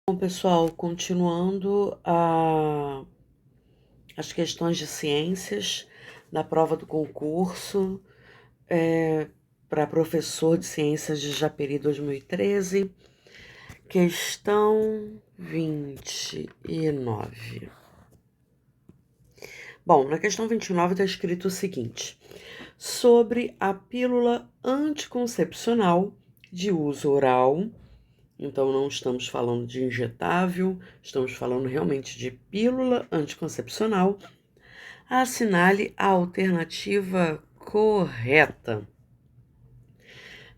Bom, pessoal, continuando as questões de ciências da prova do concurso para professor de ciências de Japeri 2013, questão 29. Bom, na questão 29 está escrito o seguinte: sobre a pílula anticoncepcional de uso oral. Então, não estamos falando de injetável, estamos falando realmente de pílula anticoncepcional. Assinale a alternativa correta.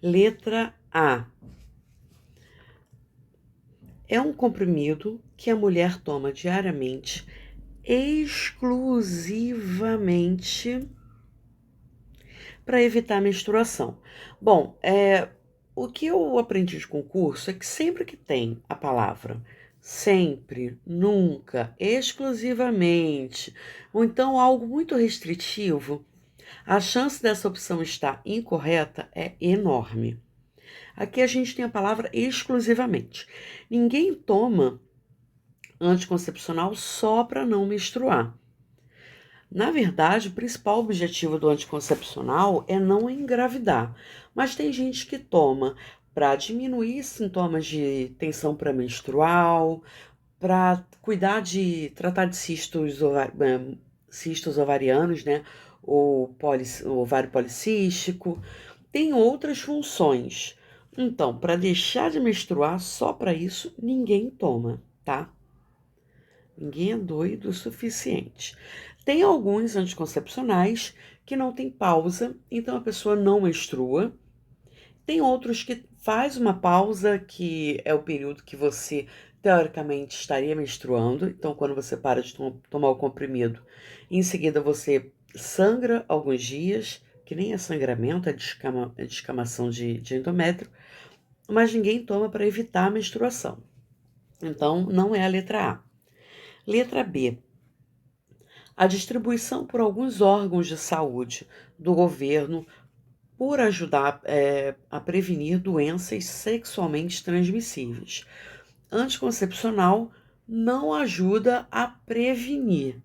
Letra A. É um comprimido que a mulher toma diariamente, exclusivamente para evitar a menstruação. Bom, o que eu aprendi de concurso é que sempre que tem a palavra sempre, nunca, exclusivamente, ou então algo muito restritivo, a chance dessa opção estar incorreta é enorme. Aqui a gente tem a palavra exclusivamente. Ninguém toma anticoncepcional só para não menstruar. Na verdade, o principal objetivo do anticoncepcional é não engravidar, mas tem gente que toma para diminuir sintomas de tensão pré-menstrual, para tratar de cistos ovarianos, né? Ou ovário policístico. Tem outras funções. Então, para deixar de menstruar, só para isso, ninguém toma, tá? Ninguém é doido o suficiente. Tem alguns anticoncepcionais que não tem pausa, então a pessoa não menstrua. Tem outros que faz uma pausa, que é o período que você, teoricamente, estaria menstruando. Então, quando você para de tomar o comprimido, em seguida você sangra alguns dias, que nem é sangramento, é descamação de endométrio, mas ninguém toma para evitar a menstruação. Então, não é a letra A. Letra B. A distribuição por alguns órgãos de saúde do governo por ajudar a prevenir doenças sexualmente transmissíveis. Anticoncepcional não ajuda a prevenir,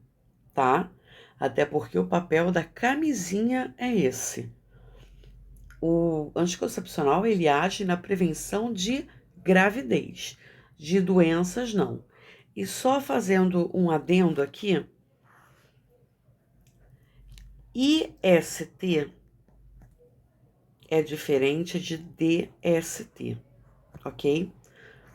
tá? Até porque o papel da camisinha é esse. O anticoncepcional, ele age na prevenção de gravidez, de doenças não. E só fazendo um adendo aqui, IST é diferente de DST, ok?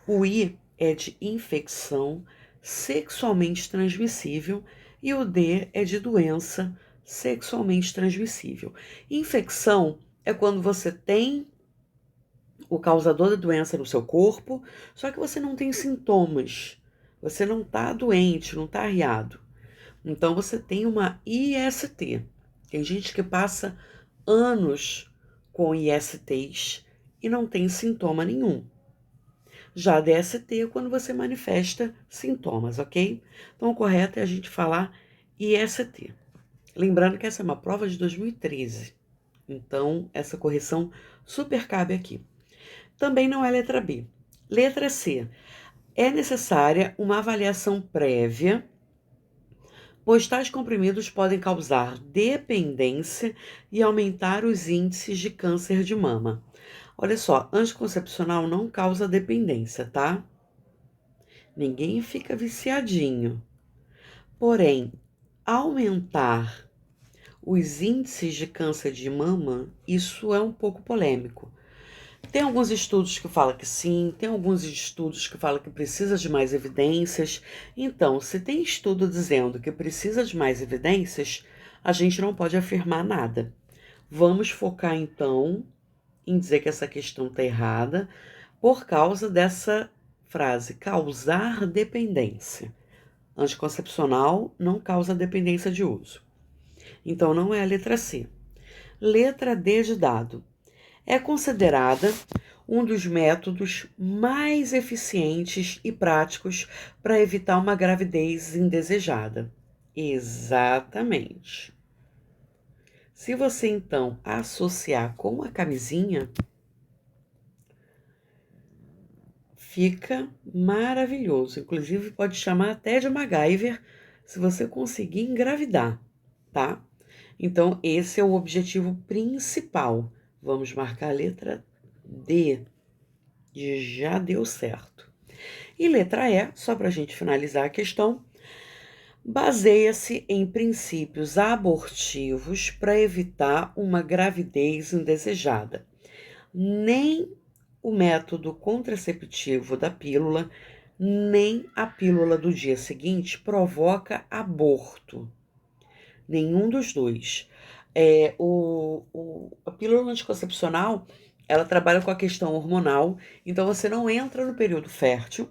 O I é de infecção sexualmente transmissível e o D é de doença sexualmente transmissível. Infecção é quando você tem o causador da doença no seu corpo, só que você não tem sintomas. Você não está doente, não está arriado. Então você tem uma IST. Tem gente que passa anos com ISTs e não tem sintoma nenhum. Já a DST é quando você manifesta sintomas, ok? Então o correto é a gente falar IST. Lembrando que essa é uma prova de 2013. Então essa correção super cabe aqui. Também não é letra B. Letra C. É necessária uma avaliação prévia, pois tais comprimidos podem causar dependência e aumentar os índices de câncer de mama. Olha só, anticoncepcional não causa dependência, tá? Ninguém fica viciadinho. Porém, aumentar os índices de câncer de mama, isso é um pouco polêmico. Tem alguns estudos que falam que sim, tem alguns estudos que falam que precisa de mais evidências. Então, se tem estudo dizendo que precisa de mais evidências, a gente não pode afirmar nada. Vamos focar, então, em dizer que essa questão está errada por causa dessa frase, causar dependência. Anticoncepcional não causa dependência de uso. Então, não é a letra C. Letra D de dado. É considerada um dos métodos mais eficientes e práticos para evitar uma gravidez indesejada. Exatamente. Se você então associar com a camisinha, fica maravilhoso. Inclusive, pode chamar até de MacGyver se você conseguir engravidar, tá? Então, esse é o objetivo principal. Vamos marcar a letra D, de já deu certo. E letra E, só para a gente finalizar a questão, baseia-se em princípios abortivos para evitar uma gravidez indesejada. Nem o método contraceptivo da pílula, nem a pílula do dia seguinte provoca aborto. Nenhum dos dois. A pílula anticoncepcional, ela trabalha com a questão hormonal, então você não entra no período fértil,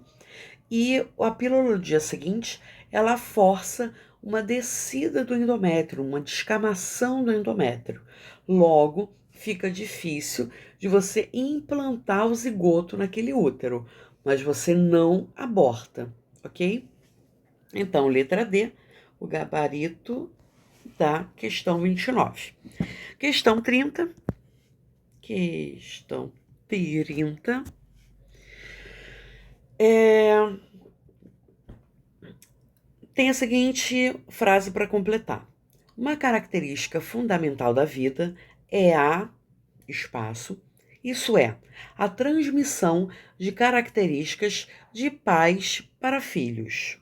e a pílula do dia seguinte, ela força uma descida do endométrio, uma descamação do endométrio. Logo, fica difícil de você implantar o zigoto naquele útero, mas você não aborta, ok? Então, letra D, o gabarito da questão 29. Questão 30. Questão 30. Tem a seguinte frase para completar. Uma característica fundamental da vida é espaço, isso é, a transmissão de características de pais para filhos.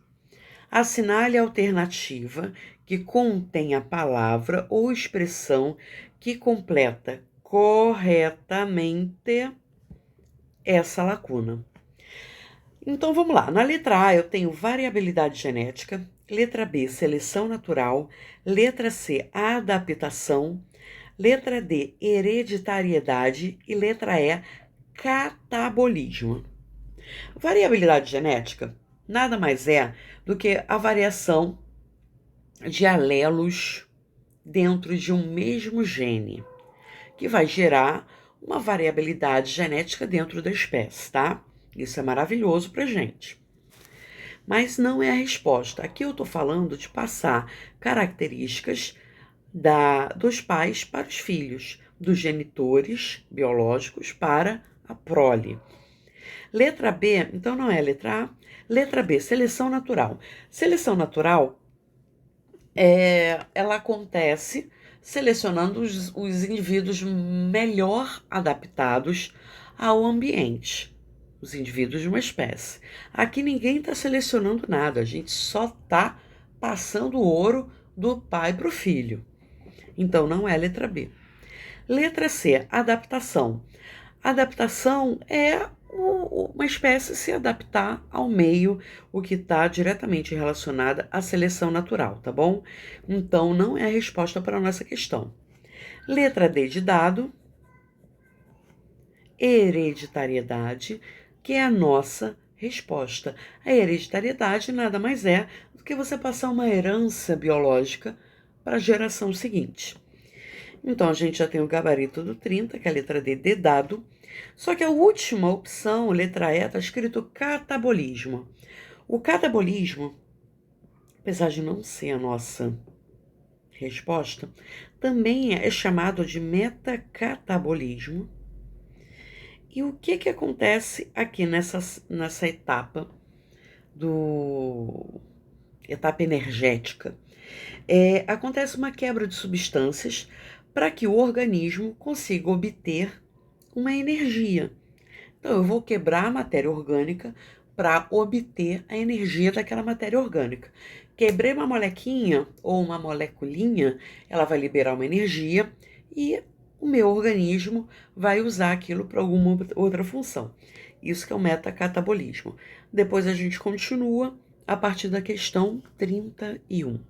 Assinale a alternativa que contém a palavra ou expressão que completa corretamente essa lacuna. Então vamos lá. Na letra A eu tenho variabilidade genética, letra B, seleção natural, letra C, adaptação, letra D, hereditariedade e letra E, catabolismo. Variabilidade genética nada mais é do que a variação de alelos dentro de um mesmo gene, que vai gerar uma variabilidade genética dentro da espécie, tá? Isso é maravilhoso pra gente. Mas não é a resposta. Aqui eu tô falando de passar características dos pais para os filhos, dos genitores biológicos para a prole. Letra B, então não é a letra A. Letra B, seleção natural. Seleção natural, ela acontece selecionando os indivíduos melhor adaptados ao ambiente, os indivíduos de uma espécie. Aqui ninguém está selecionando nada, a gente só está passando o ouro do pai para o filho. Então não é a letra B. Letra C, adaptação. Adaptação é uma espécie se adaptar ao meio, o que está diretamente relacionada à seleção natural, tá bom? Então, não é a resposta para a nossa questão. Letra D de dado, hereditariedade, que é a nossa resposta. A hereditariedade nada mais é do que você passar uma herança biológica para a geração seguinte. Então, a gente já tem o gabarito do 30, que é a letra D de dado. Só que a última opção, letra E, está escrito catabolismo. O catabolismo, apesar de não ser a nossa resposta, também é chamado de metacatabolismo. E o que acontece aqui nessa etapa etapa energética? Acontece uma quebra de substâncias para que o organismo consiga obter uma energia. Então, eu vou quebrar a matéria orgânica para obter a energia daquela matéria orgânica. Quebrei uma molequinha ou uma moleculinha, ela vai liberar uma energia e o meu organismo vai usar aquilo para alguma outra função. Isso que é o metacatabolismo. Depois a gente continua a partir da questão 31.